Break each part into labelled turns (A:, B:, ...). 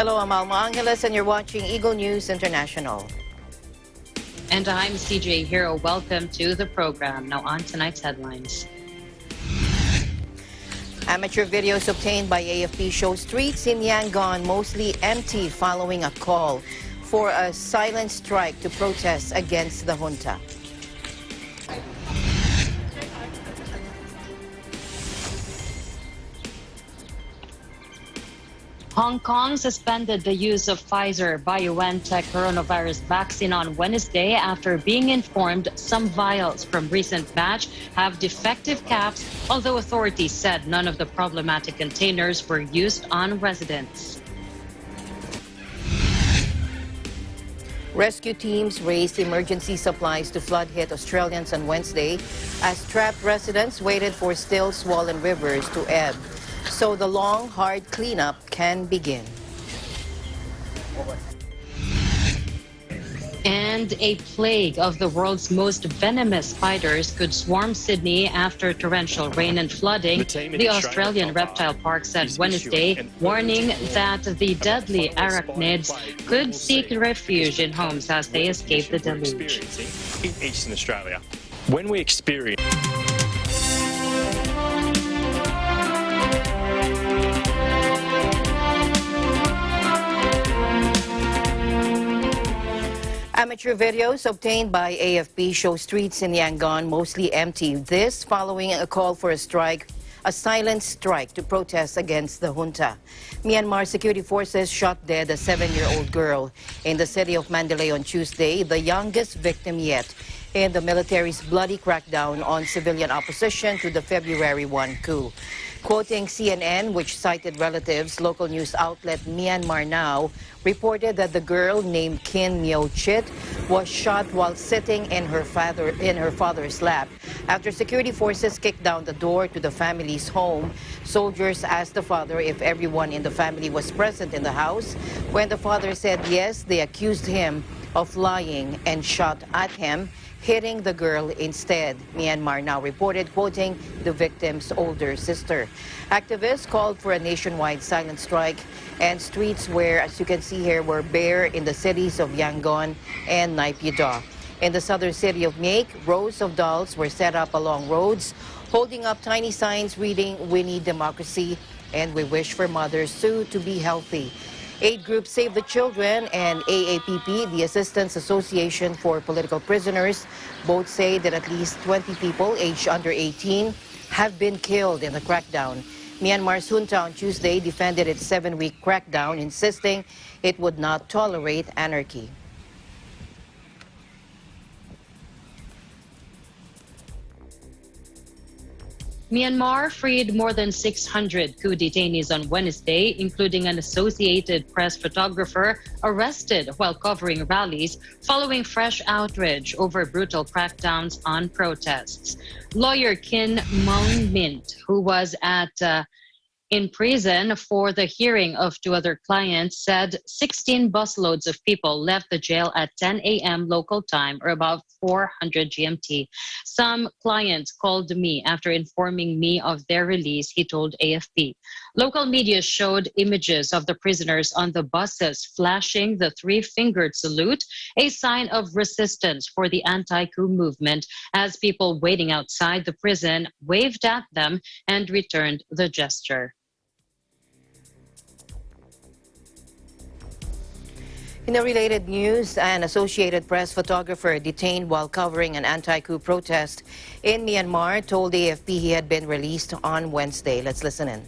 A: Hello, I'm Alma Angeles, and you're watching Eagle News International.
B: And I'm CJ Hero. Welcome to the program. Now on tonight's headlines.
A: Amateur videos obtained by AFP show streets in Yangon mostly empty following a call for a silent strike to protest against the junta.
B: Hong Kong suspended the use of Pfizer-BioNTech coronavirus vaccine on Wednesday after being informed some vials from recent batch have defective caps, although authorities said none of the problematic containers were used on residents.
A: Rescue teams raised emergency supplies to flood-hit Australians on Wednesday as trapped residents waited for still swollen rivers to ebb, so the long, hard cleanup can begin.
B: And a plague of the world's most venomous spiders could swarm Sydney after torrential rain and flooding, the Australian Reptile Park said Wednesday, warning that the deadly arachnids could seek refuge in homes as they escape the deluge.
C: In Eastern Australia, when we experience
A: Amateur videos obtained by AFP show streets in Yangon mostly empty. This following a call for a silent strike to protest against the junta. Myanmar security forces shot dead a 7-year-old girl in the city of Mandalay on Tuesday, the youngest victim yet in the military's bloody crackdown on civilian opposition to the February 1 coup. Quoting CNN, which cited relatives, local news outlet Myanmar Now reported that the girl named Kin Myo Chit was shot while sitting in her father's lap. After security forces kicked down the door to the family's home, soldiers asked the father if everyone in the family was present in the house. When the father said yes, they accused him of lying and shot at him, hitting the girl instead. Myanmar Now reported, quoting the victim's older sister. Activists called for a nationwide silent strike, and streets where, as you can see here, were bare in the cities of Yangon and Naypyidaw. In the southern city of Maek, rows of dolls were set up along roads, holding up tiny signs reading, "We need democracy," and "We wish for mothers soon to be healthy." Aid group Save the Children and AAPP, the Assistance Association for Political Prisoners, both say that at least 20 people aged under 18 have been killed in the crackdown. Myanmar's junta on Tuesday defended its 7-week crackdown, insisting it would not tolerate anarchy.
B: Myanmar freed more than 600 coup detainees on Wednesday, including an Associated Press photographer arrested while covering rallies following fresh outrage over brutal crackdowns on protests. Lawyer Kin Maung Mint, who was in prison for the hearing of 2 other clients, said 16 busloads of people left the jail at 10 a.m. local time, or about 400 GMT. Some clients called me after informing me of their release, he told AFP. Local media showed images of the prisoners on the buses flashing the 3-fingered salute, a sign of resistance for the anti-coup movement, as people waiting outside the prison waved at them and returned the gesture.
A: In a related news, an Associated Press photographer detained while covering an anti-coup protest in Myanmar told AFP he had been released on Wednesday. Let's listen in.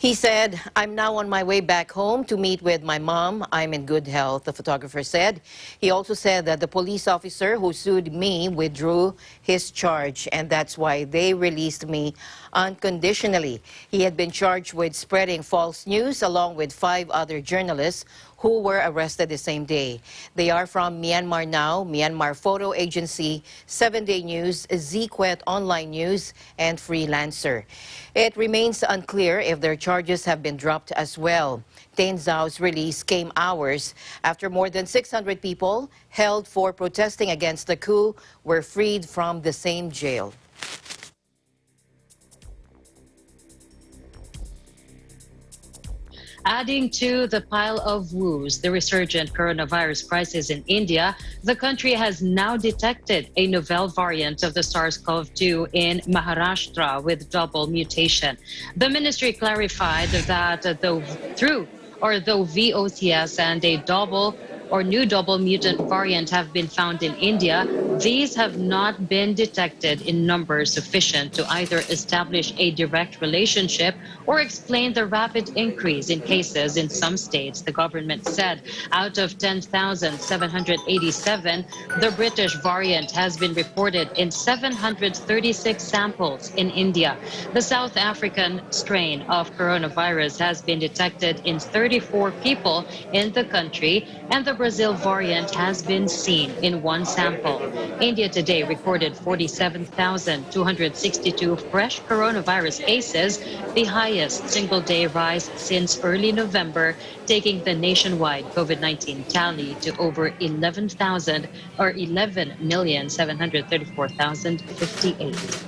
A: He said, "I'm now on my way back home to meet with my mom. I'm in good health," the photographer said. He also said that the police officer who sued me withdrew his charge, and that's why they released me unconditionally. He had been charged with spreading false news along with 5 other journalists who were arrested the same day. They are from Myanmar Now, Myanmar Photo Agency, 7-Day News, Zquet Online News, and Freelancer. It remains unclear if their charges have been dropped as well. Tain Zao's release came hours after more than 600 people held for protesting against the coup were freed from the same jail.
B: Adding to the pile of woes, the resurgent coronavirus crisis in India, the country has now detected a novel variant of the SARS-CoV-2 in Maharashtra with double mutation. The ministry clarified that though VOCS and a new double mutant variant have been found in India, these have not been detected in numbers sufficient to either establish a direct relationship or explain the rapid increase in cases in some states. The government said out of 10,787, the British variant has been reported in 736 samples in India. The South African strain of coronavirus has been detected in 34 people in the country, and the Brazil variant has been seen in one sample. India today recorded 47,262 fresh coronavirus cases, the highest single-day rise since early November, taking the nationwide COVID-19 tally to over 11,734,058.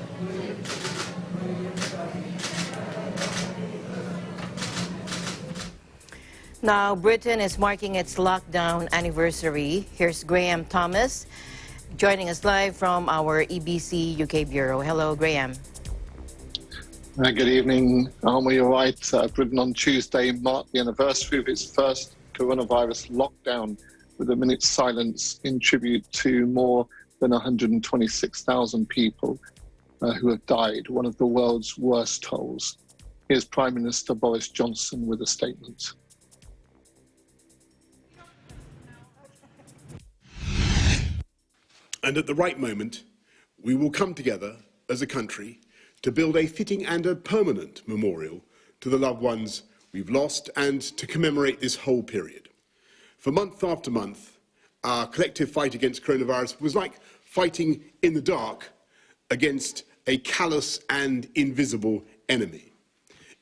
A: Now, Britain is marking its lockdown anniversary. Here's Graham Thomas joining us live from our EBC UK Bureau. Hello, Graham.
D: Good evening, Alma. You're right. Britain on Tuesday marked the anniversary of its first coronavirus lockdown with a minute's silence in tribute to more than 126,000 people who have died, one of the world's worst tolls. Here's Prime Minister Boris Johnson with a statement.
E: And at the right moment, we will come together as a country to build a fitting and a permanent memorial to the loved ones we've lost and to commemorate this whole period. For month after month, our collective fight against coronavirus was like fighting in the dark against a callous and invisible enemy,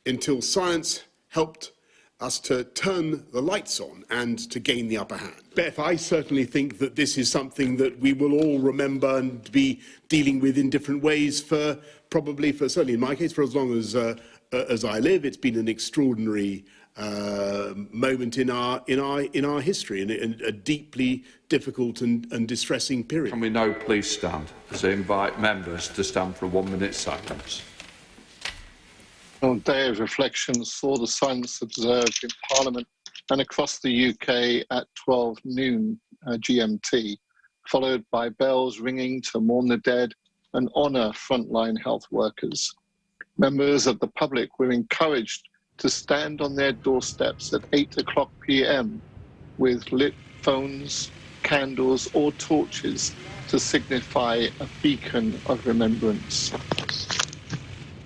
E: until science helped us to turn the lights on and to gain the upper hand. Beth, I certainly think that this is something that we will all remember and be dealing with in different ways certainly in my case, for as long as I live. It's been an extraordinary moment in our history, and a deeply difficult and distressing period.
F: Can we now please stand as I invite members to stand for a 1-minute silence?
D: A day of reflection saw the silence observed in Parliament and across the UK at 12 noon GMT, followed by bells ringing to mourn the dead and honour frontline health workers. Members of the public were encouraged to stand on their doorsteps at 8:00 p.m. with lit phones, candles or torches to signify a beacon of remembrance.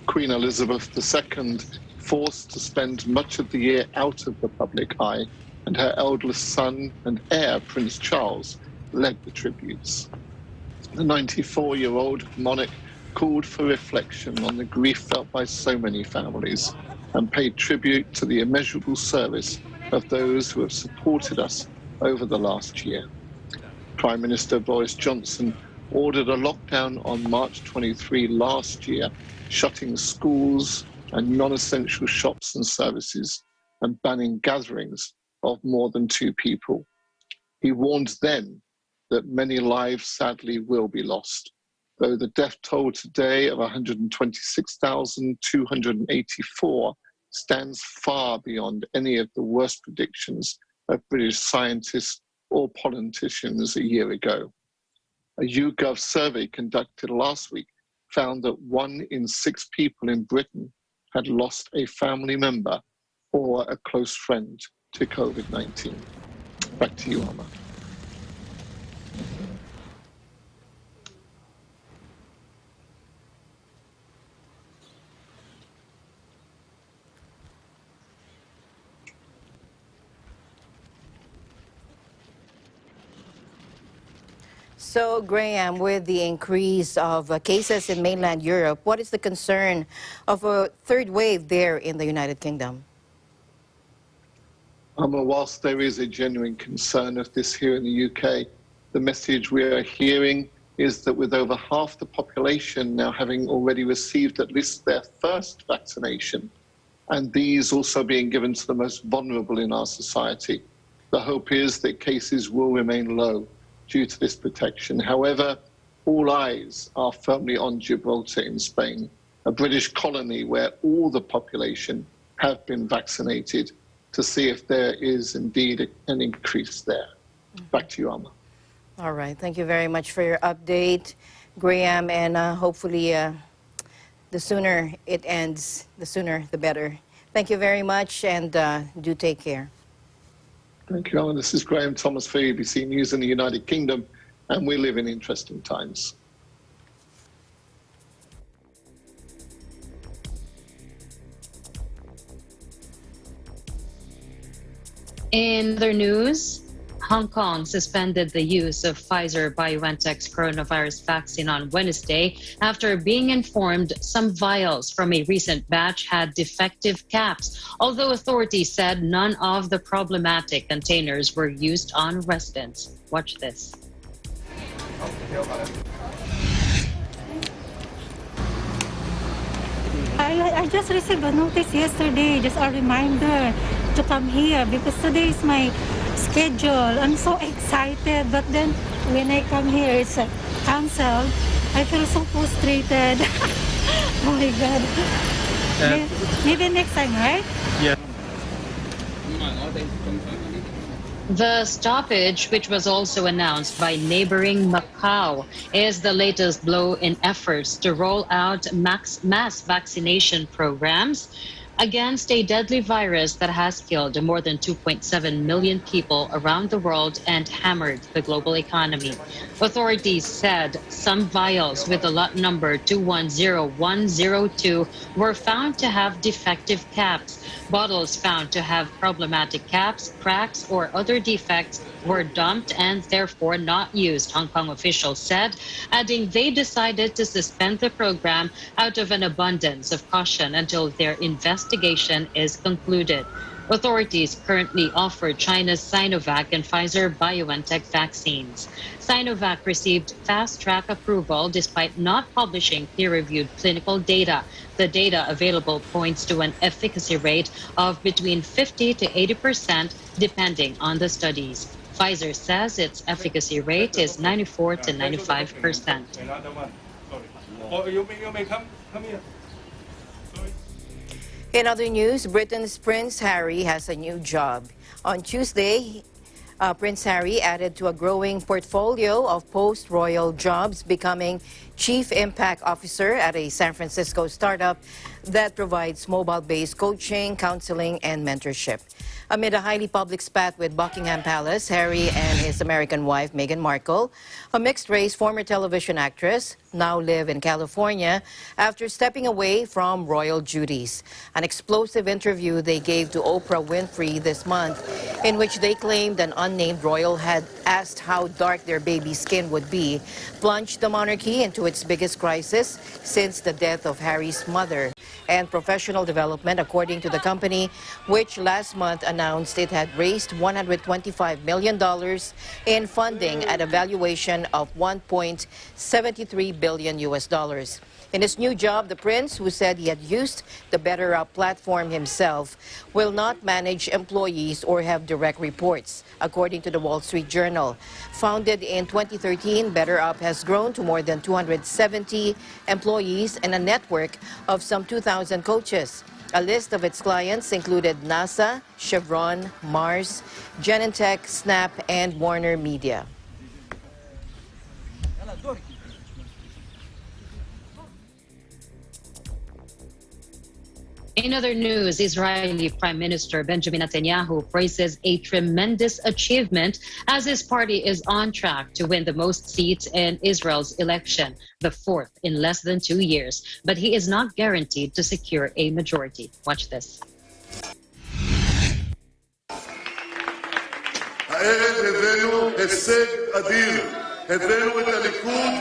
D: Queen Elizabeth II, forced to spend much of the year out of the public eye, and her eldest son and heir, Prince Charles, led the tributes. The 94-year-old monarch called for reflection on the grief felt by so many families and paid tribute to the immeasurable service of those who have supported us over the last year. Prime Minister Boris Johnson ordered a lockdown on March 23 last year, shutting schools and non-essential shops and services and banning gatherings of more than 2 people. He warned then that many lives sadly will be lost, though the death toll today of 126,284 stands far beyond any of the worst predictions of British scientists or politicians a year ago. A YouGov survey conducted last week found that 1 in 6 people in Britain had lost a family member or a close friend to COVID-19. Back to you, Alma.
A: So, Graham, with the increase of cases in mainland Europe, what is the concern of a third wave there in the United Kingdom?
D: Whilst there is a genuine concern of this here in the UK, the message we are hearing is that with over half the population now having already received at least their first vaccination, and these also being given to the most vulnerable in our society, the hope is that cases will remain low due to this protection. However, all eyes are firmly on Gibraltar in Spain, a British colony where all the population have been vaccinated, to see if there is indeed an increase there. Back to you, Alma.
A: All right. Thank you very much for your update, Graham, and hopefully the sooner it ends, the sooner the better. Thank you very much, and do take care.
D: Thank you, Alan. This is Graham Thomas for ABC News in the United Kingdom, and we live in interesting times.
B: In other news, Hong Kong suspended the use of Pfizer-BioNTech's coronavirus vaccine on Wednesday after being informed some vials from a recent batch had defective caps, although authorities said none of the problematic containers were used on residents. Watch this.
G: I just received a notice yesterday, just a reminder to come here because today is my schedule. I'm so excited, but then when I come here, it's canceled. I feel so frustrated. Oh my God. Maybe next time, right?
H: Yeah.
B: The stoppage, which was also announced by neighboring Macau, is the latest blow in efforts to roll out mass vaccination programs against a deadly virus that has killed more than 2.7 million people around the world and hammered the global economy. Authorities said some vials with the lot number 210102 were found to have defective caps. Bottles found to have problematic caps, cracks, or other defects were dumped and therefore not used, Hong Kong officials said, adding they decided to suspend the program out of an abundance of caution until their investigation is concluded. Authorities currently offer China's Sinovac and Pfizer-BioNTech vaccines. Sinovac received fast-track approval despite not publishing peer-reviewed clinical data. The data available points to an efficacy rate of between 50 to 80%, depending on the studies. Pfizer says its efficacy rate is 94 to 95%.
A: In other news, Britain's Prince Harry has a new job. On Tuesday, Prince Harry added to a growing portfolio of post-royal jobs, becoming Chief Impact Officer at a San Francisco startup that provides mobile-based coaching, counseling, and mentorship. Amid a highly public spat with Buckingham Palace, Harry and his American wife, Meghan Markle, a mixed-race former television actress, now live in California after stepping away from royal duties. An explosive interview they gave to Oprah Winfrey this month, in which they claimed an unnamed royal had asked how dark their baby's skin would be, plunged the monarchy into its biggest crisis since the death of Harry's mother. And professional development, according to the company, which last month announced it had raised $125 million in funding at a valuation of $1.73 billion US. In his new job, the prince, who said he had used the BetterUp platform himself, will not manage employees or have direct reports, according to the Wall Street Journal. Founded in 2013, BetterUp has grown to more than 270 employees and a network of some 2,000 coaches. A list of its clients included NASA, Chevron, Mars, Genentech, Snap, and Warner Media.
B: In other news, Israeli Prime Minister Benjamin Netanyahu praises a tremendous achievement as his party is on track to win the most seats in Israel's election, the fourth in less than 2 years. But he is not guaranteed to secure a majority. Watch this.
I: הערב הבאנו הישג אדיר.
H: הבאנו את הליכוד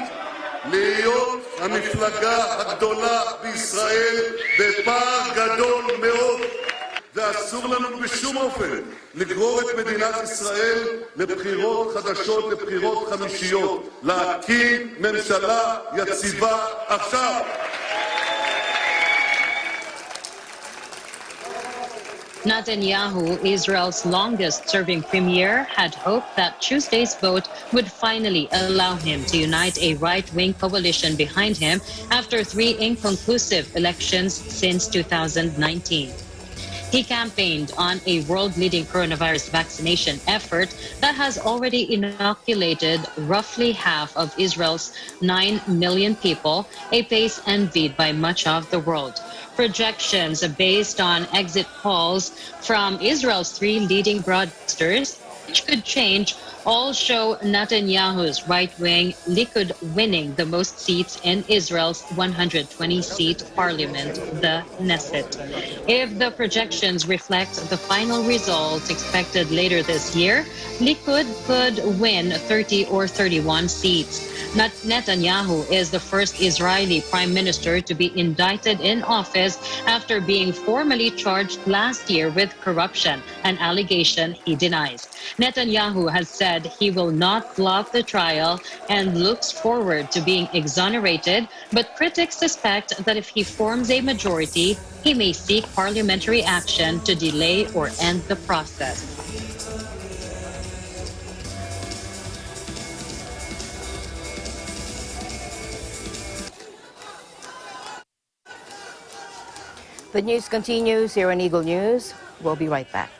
H: להיות המפלגה הגדולה בישראל בפער גדול מאוד. ואסור לנו בשום אופן לגרור את מדינת ישראל לבחירות חדשות, לבחירות חמישיות. להקים ממשלה יציבה עכשיו.
B: Netanyahu, Israel's longest-serving premier, had hoped that Tuesday's vote would finally allow him to unite a right-wing coalition behind him after 3 inconclusive elections since 2019. He campaigned on a world-leading coronavirus vaccination effort that has already inoculated roughly half of Israel's 9 million people, a pace envied by much of the world. Projections based on exit polls from Israel's 3 leading broadcasters, which could change, all show Netanyahu's right-wing Likud winning the most seats in Israel's 120-seat parliament, the Knesset. If the projections reflect the final results expected later this year, Likud could win 30 or 31 seats. Netanyahu is the first Israeli prime minister to be indicted in office after being formally charged last year with corruption, an allegation he denies. Netanyahu has said he will not block the trial and looks forward to being exonerated, but critics suspect that if he forms a majority, he may seek parliamentary action to delay or end the process.
A: The news continues here on Eagle News. We'll be right back.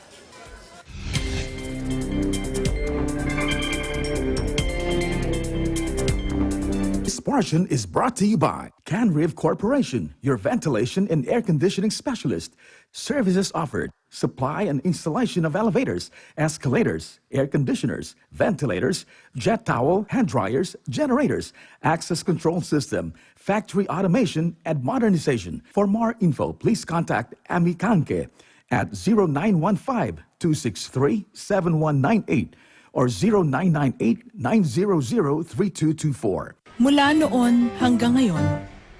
I: This portion is brought to you by Canriv Corporation, your ventilation and air conditioning specialist. Services offered: supply and installation of elevators, escalators, air conditioners, ventilators, jet towel, hand dryers, generators, access control system, factory automation, and modernization. For more info, please contact Ami Kanke at 0915-263-7198 or 0998-900-3224.
J: Mula noon hanggang ngayon,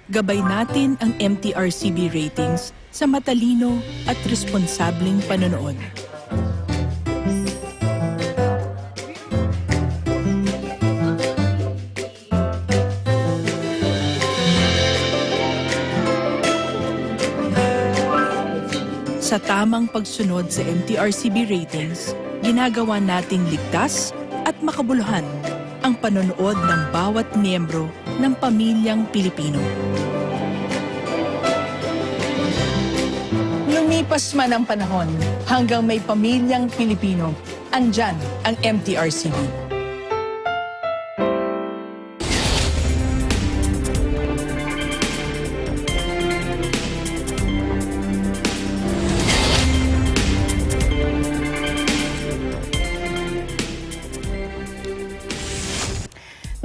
J: gabay natin ang MTRCB ratings sa matalino at responsableng panonood. Sa tamang pagsunod sa MTRCB ratings, ginagawa nating ligtas at makabuluhan ang panonood ng bawat miyembro ng pamilyang Pilipino. Lumipas man ang panahon, hanggang may pamilyang Pilipino, andyan ang MTRCB.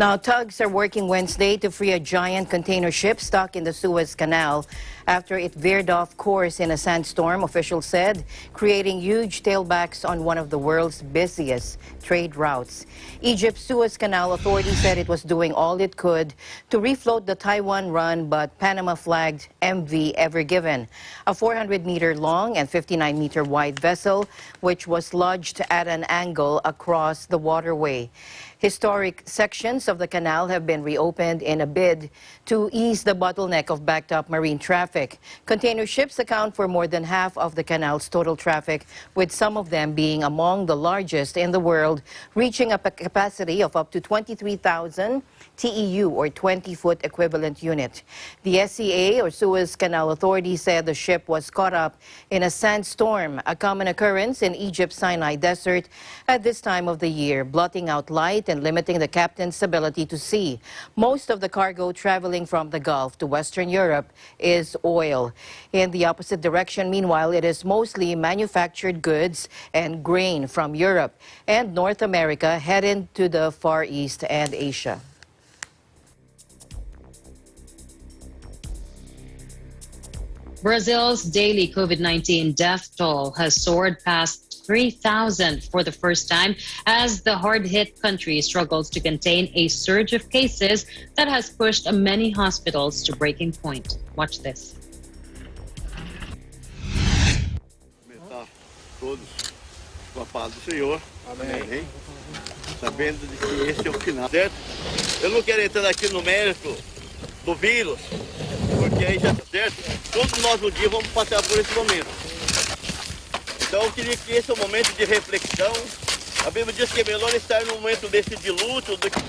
A: Now, tugs are working Wednesday to free a giant container ship stuck in the Suez Canal after it veered off course in a sandstorm, officials said, creating huge tailbacks on one of the world's busiest trade routes. Egypt's Suez Canal Authority said it was doing all it could to refloat the Taiwan-run but Panama-flagged MV Ever Given, a 400-meter long and 59-meter wide vessel which was lodged at an angle across the waterway. Historic sections of the canal have been reopened in a bid to ease the bottleneck of backed-up marine traffic. Container ships account for more than half of the canal's total traffic, with some of them being among the largest in the world, reaching a capacity of up to 23,000 TEU or 20-foot equivalent unit. The SCA, or Suez Canal Authority, said the ship was caught up in a sandstorm, a common occurrence in Egypt's Sinai Desert at this time of the year, blotting out light and limiting the captain's ability to see. Most of the cargo traveling from the Gulf to Western Europe is oil. In the opposite direction, meanwhile, it is mostly manufactured goods and grain from Europe and North America heading to the Far East and Asia.
B: Brazil's daily COVID-19 death toll has soared past 3,000 for the first time as the hard-hit country struggles to contain a surge of cases that has pushed many hospitals to breaking point. Watch this.
K: Com a paz do Senhor. Amém. Sabendo de que esse é o final. Certo? Eu não quero entrar aqui no mérito do vírus, porque aí já está certo. Todos nós um dia vamos passar por esse momento. Então eu queria que esse é um momento de reflexão. A Bíblia diz que é melhor estar num momento desse de luto do que...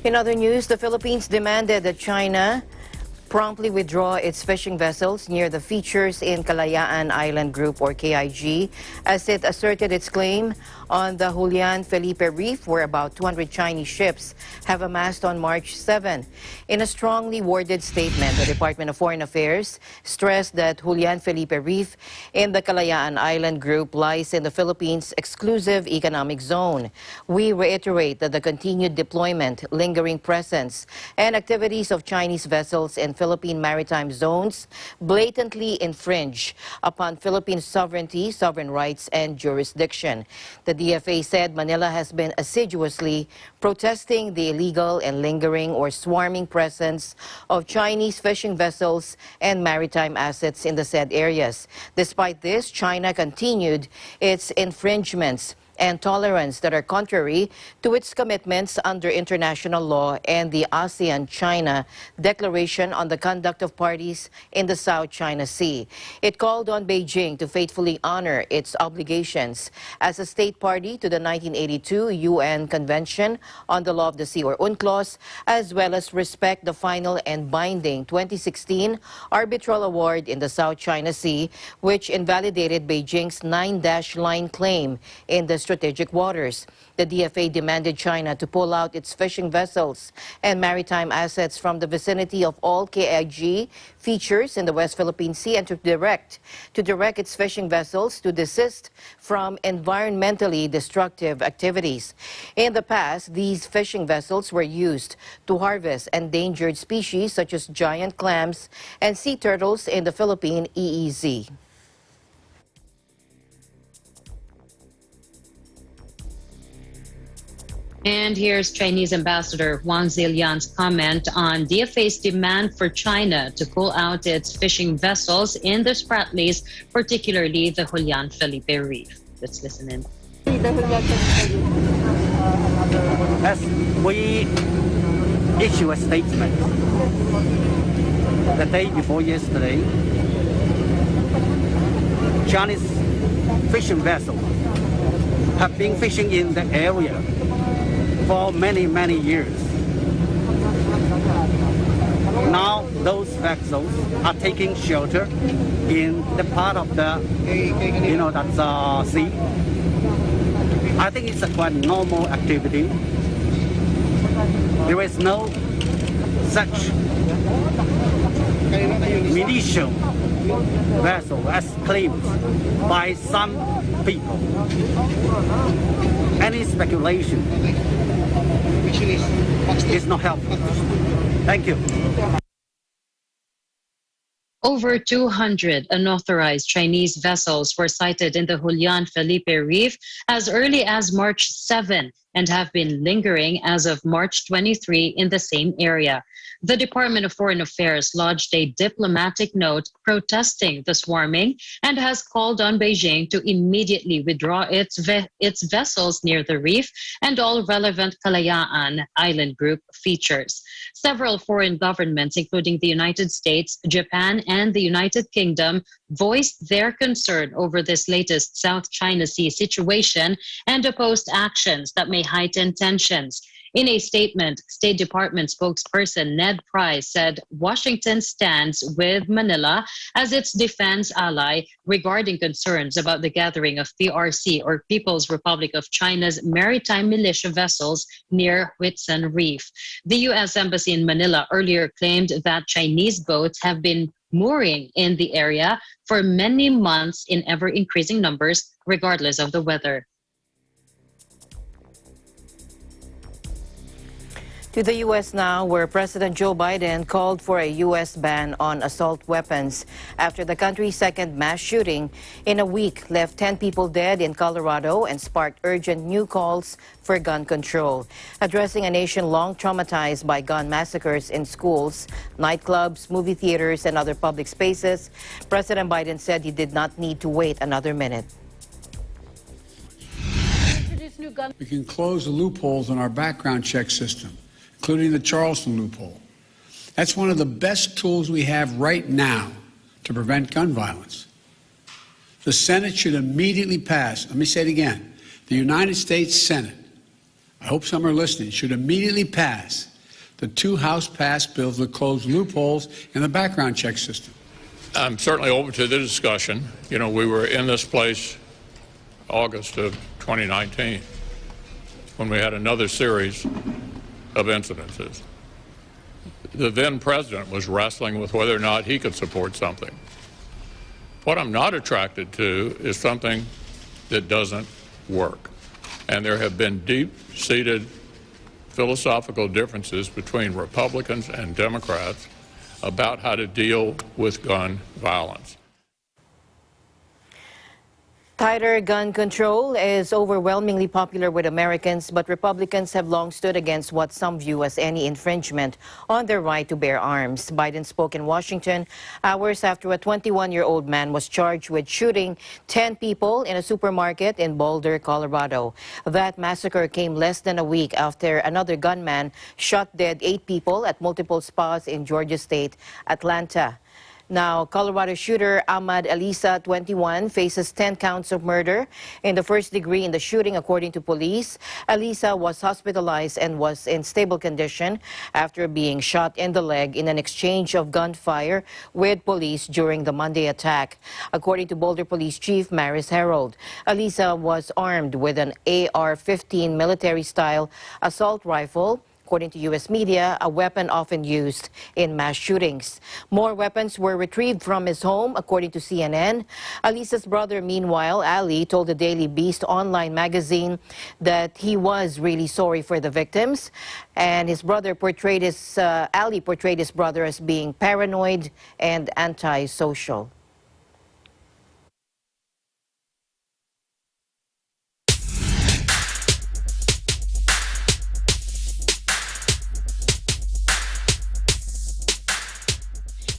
A: In other news, the Philippines demanded that China promptly withdraw its fishing vessels near the features in Kalayaan Island Group, or KIG, as it asserted its claim on the Julian Felipe Reef, where about 200 Chinese ships have amassed on March 7. In a strongly worded statement, the Department of Foreign Affairs stressed that Julian Felipe Reef in the Kalayaan Island Group lies in the Philippines' exclusive economic zone. We reiterate that the continued deployment, lingering presence, and activities of Chinese vessels in Philippine maritime zones blatantly infringe upon Philippine sovereignty, sovereign rights, and jurisdiction. The DFA said Manila has been assiduously protesting the illegal and lingering or swarming presence of Chinese fishing vessels and maritime assets in the said areas. Despite this, China continued its infringements and tolerance that are contrary to its commitments under international law and the ASEAN-China Declaration on the Conduct of Parties in the South China Sea. It called on Beijing to faithfully honor its obligations as a state party to the 1982 UN Convention on the Law of the Sea, or UNCLOS, as well as respect the final and binding 2016 arbitral award in the South China Sea, which invalidated Beijing's 9-line claim in the strategic waters. The DFA demanded China to pull out its fishing vessels and maritime assets from the vicinity of all KIG features in the West Philippine Sea and to direct its fishing vessels to desist from environmentally destructive activities. In the past, these fishing vessels were used to harvest endangered species such as giant clams and sea turtles in the Philippine EEZ.
B: And here's Chinese Ambassador Wang Zilian's comment on DFA's demand for China to pull out its fishing vessels in the Spratlys, particularly the Julian Felipe Reef. Let's listen in.
L: As we issue a statement the day before yesterday, Chinese fishing vessels have been fishing in the area for many years. Now those vessels are taking shelter in the part of the, that's sea. I think it's a quite normal activity. There is no such militia vessel as claimed by some people. Any speculation is not helpful. Thank you.
B: Over 200 unauthorized Chinese vessels were sighted in the Julian Felipe Reef as early as March 7 and have been lingering as of March 23 in the same area. The Department of Foreign Affairs lodged a diplomatic note protesting the swarming and has called on Beijing to immediately withdraw its vessels near the reef and all relevant Kalayaan Island Group features. Several foreign governments, including the United States, Japan, and the United Kingdom, voiced their concern over this latest South China Sea situation and opposed actions that may heighten tensions. In a statement, State Department spokesperson Ned Price said Washington stands with Manila as its defense ally regarding concerns about the gathering of PRC or People's Republic of China's maritime militia vessels near Whitsun Reef. The U.S. Embassy in Manila earlier claimed that Chinese boats have been mooring in the area for many months in ever-increasing numbers, regardless of the weather.
A: To the U.S. now, where President Joe Biden called for a U.S. ban on assault weapons after the country's second mass shooting in a week left 10 people dead in Colorado and sparked urgent new calls for gun control. Addressing a nation long traumatized by gun massacres in schools, nightclubs, movie theaters, and other public spaces, President Biden said he did not need to wait another minute.
M: We can close the loopholes in our background check system, including the Charleston loophole. That's one of the best tools we have right now to prevent gun violence. The Senate should immediately pass, let me say it again, the United States Senate, I hope some are listening, should immediately pass the two House-passed bills that close loopholes in the background check system.
F: I'm certainly open to the discussion. You know, we were in this place August of 2019 when we had another series of incidences. The then president was wrestling with whether or not he could support something. What I'm not attracted to is something that doesn't work. And there have been deep-seated philosophical differences between Republicans and Democrats about how to deal with gun violence.
A: Tighter gun control is overwhelmingly popular with Americans, but Republicans have long stood against what some view as any infringement on their right to bear arms. Biden spoke in Washington hours after a 21-year-old man was charged with shooting 10 people in a supermarket in Boulder, Colorado. That massacre came less than a week after another gunman shot dead 8 people at multiple spots in Georgia State, Atlanta. Now, Colorado shooter Ahmad Elisa, 21, faces 10 counts of murder in the first degree in the shooting, according to police. Elisa was hospitalized and was in stable condition after being shot in the leg in an exchange of gunfire with police during the Monday attack. According to Boulder Police Chief Maris Herold, Elisa was armed with an AR-15 military-style assault rifle. According to U.S. media, a weapon often used in mass shootings. More weapons were retrieved from his home, according to CNN. Elisa's brother, meanwhile, Ali, told the Daily Beast online magazine that he was really sorry for the victims. And his brother portrayed Ali portrayed his brother as being paranoid and antisocial.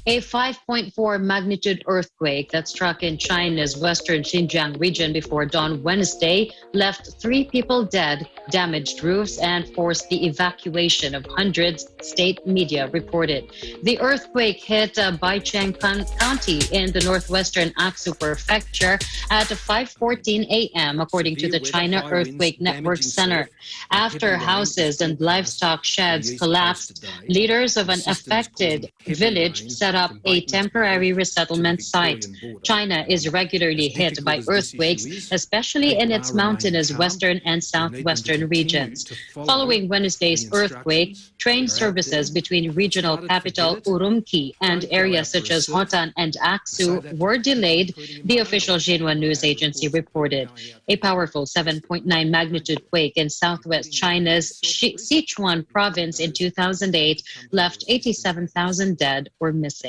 B: A 5.4 magnitude earthquake that struck in China's western Xinjiang region before dawn Wednesday left 3 people dead, damaged roofs, and forced the evacuation of hundreds, state media reported. The earthquake hit Baicheng County in the northwestern Aksu Prefecture at 5:14 a.m., according to the China Earthquake Network Center. After houses and livestock sheds collapsed, leaders of an affected village set up a temporary resettlement site. China is regularly hit by earthquakes, especially in its mountainous western and southwestern regions. Following Wednesday's earthquake, train services between regional capital Urumqi and areas such as Hotan and Aksu were delayed, the official Xinhua news agency reported. A powerful 7.9 magnitude quake in southwest China's Sichuan province in 2008 left 87,000 dead or missing.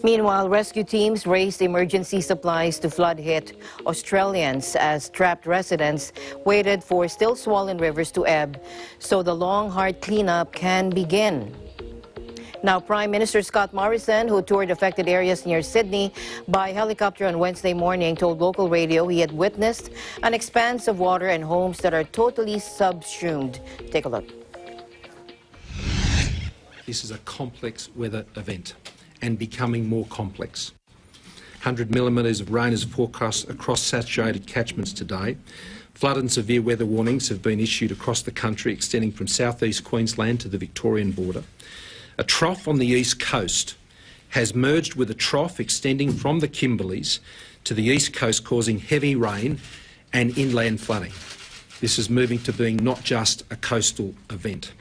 A: Meanwhile, rescue teams raised emergency supplies to flood-hit Australians as trapped residents waited for still swollen rivers to ebb so the long, hard cleanup can begin. Now, Prime Minister Scott Morrison, who toured affected areas near Sydney by helicopter on Wednesday morning, told local radio he had witnessed an expanse of water and homes that are totally subsumed. Take a look.
N: This is a complex weather event and becoming more complex. 100 millimetres of rain is forecast across saturated catchments today. Flood and severe weather warnings have been issued across the country, extending from southeast Queensland to the Victorian border. A trough on the east coast has merged with a trough extending from the Kimberleys to the east coast, causing heavy rain and inland flooding. This is moving to being not just a coastal event.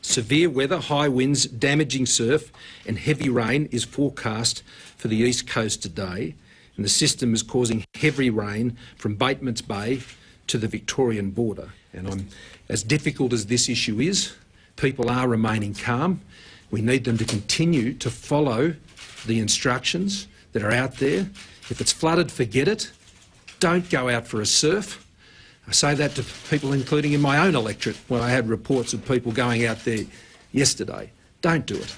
N: Severe weather, high winds, damaging surf and heavy rain is forecast for the east coast today, and the system is causing heavy rain from Batemans Bay to the Victorian border. And as difficult as this issue is, people are remaining calm. We need them to continue to follow the instructions that are out there. If it's flooded, forget it. Don't go out for a surf. I say that to people, including in my own electorate, when I had reports of people going out there yesterday. Don't do it.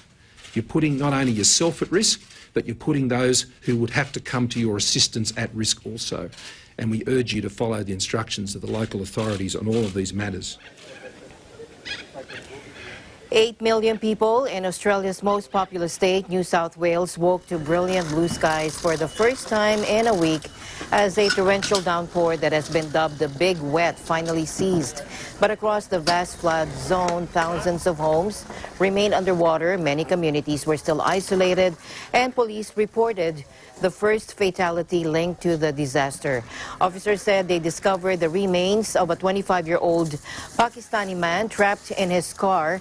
N: You're putting not only yourself at risk, but you're putting those who would have to come to your assistance at risk also. And we urge you to follow the instructions of the local authorities on all of these matters.
A: 8 million people in Australia's most populous state, New South Wales, woke to brilliant blue skies for the first time in a week as a torrential downpour that has been dubbed the Big Wet finally ceased. But across the vast flood zone, thousands of homes remained underwater. Many communities were still isolated, and police reported the first fatality linked to the disaster. Officers said they discovered the remains of a 25-year-old Pakistani man trapped in his car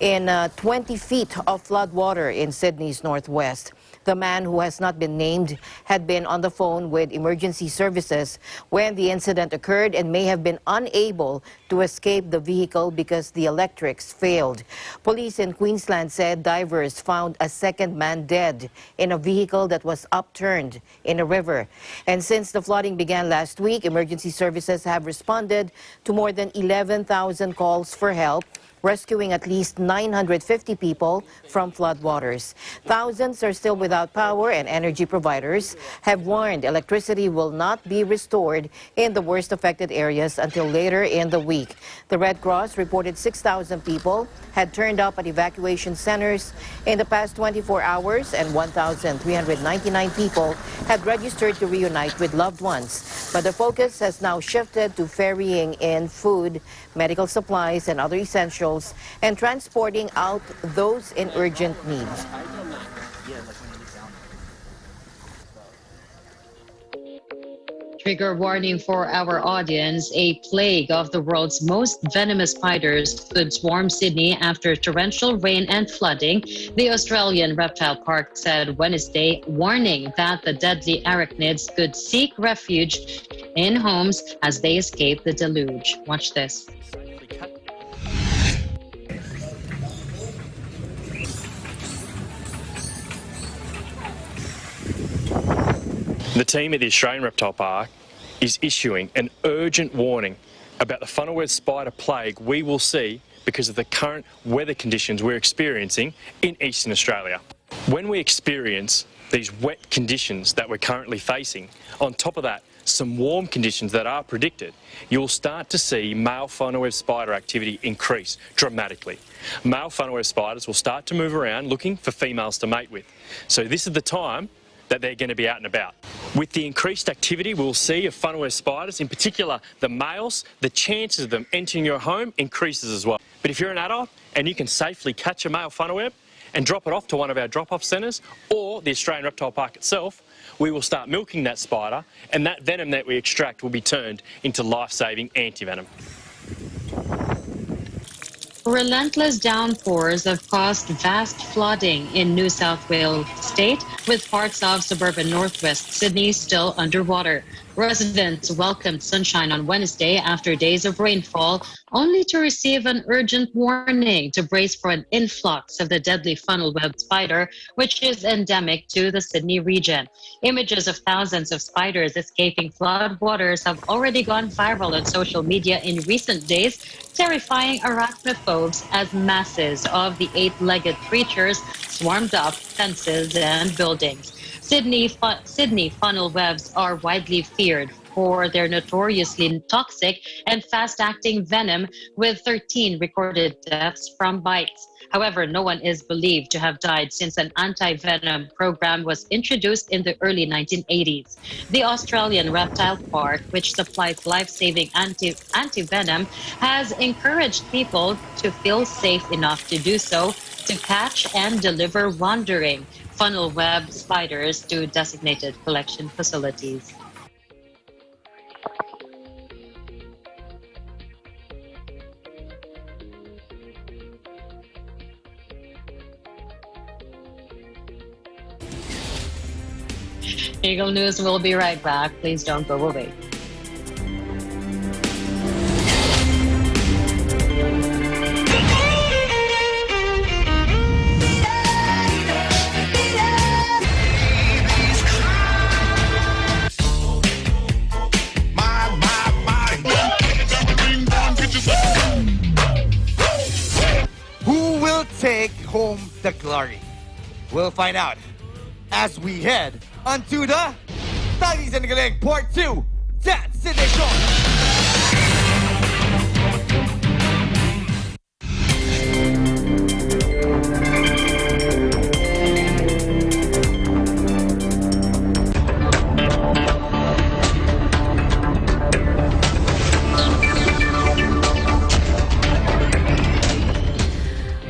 A: in 20 feet of flood water in Sydney's northwest. The man, who has not been named, had been on the phone with emergency services when the incident occurred and may have been unable to escape the vehicle because the electrics failed. Police in Queensland said divers found a second man dead in a vehicle that was upturned in a river. And since the flooding began last week, emergency services have responded to more than 11,000 calls for help, rescuing at least 950 people from floodwaters. Thousands are still without power, and energy providers have warned electricity will not be restored in the worst affected areas until later in the week. The Red Cross reported 6,000 people had turned up at evacuation centers in the past 24 hours, and 1,399 people had registered to reunite with loved ones. But the focus has now shifted to ferrying in food, medical supplies, and other essentials, and transporting out those in urgent need.
B: Trigger warning for our audience: a plague of the world's most venomous spiders could swarm Sydney after torrential rain and flooding, the Australian Reptile Park said Wednesday, warning that the deadly arachnids could seek refuge in homes as they escape the deluge. Watch this.
C: The team at the Australian Reptile Park is issuing an urgent warning about the funnel web spider plague we will see because of the current weather conditions we're experiencing in eastern Australia. When we experience these wet conditions that we're currently facing, on top of that, some warm conditions that are predicted, you'll start to see male funnel web spider activity increase dramatically. Male funnel web spiders will start to move around looking for females to mate with. So this is the time that they're going to be out and about. With the increased activity we'll see of funnel web spiders, in particular the males, the chances of them entering your home increases as well. But if you're an adult and you can safely catch a male funnel web and drop it off to one of our drop-off centres or the Australian Reptile Park itself, we will start milking that spider, and that venom that we extract will be turned into life-saving anti-venom.
B: Relentless downpours have caused vast flooding in New South Wales state, with parts of suburban northwest Sydney still underwater. Residents welcomed sunshine on Wednesday after days of rainfall, only to receive an urgent warning to brace for an influx of the deadly funnel web spider, which is endemic to the Sydney region. Images of thousands of spiders escaping flood waters have already gone viral on social media in recent days, terrifying arachnophobes as masses of the eight-legged creatures swarmed up fences and buildings. Sydney funnel webs are widely feared for their notoriously toxic and fast-acting venom, with 13 recorded deaths from bites. However, no one is believed to have died since an anti-venom program was introduced in the early 1980s. The Australian Reptile Park, which supplies life-saving anti-venom, has encouraged people to feel safe enough to do so, to catch and deliver wandering funnel web spiders to designated collection facilities. Eagle News will be right back. Please don't go away.
O: Who will take home the glory? We'll find out as we head onto the Tagging sa Galing Part 2 Dance Edition.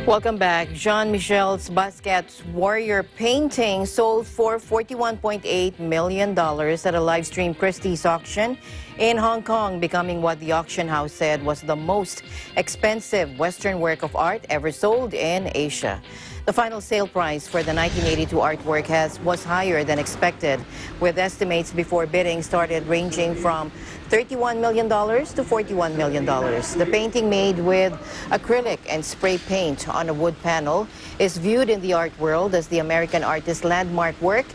A: Welcome back. Jean-Michel's Basquiat's Warrior painting sold for $41.8 million at a live stream Christie's auction in Hong Kong, becoming what the auction house said was the most expensive Western work of art ever sold in Asia. The final sale price for the 1982 artwork was higher than expected, with estimates before bidding started ranging from $31 million to $41 million. The painting, made with acrylic and spray paint on a wood panel, is viewed in the art world as the American artist's landmark work.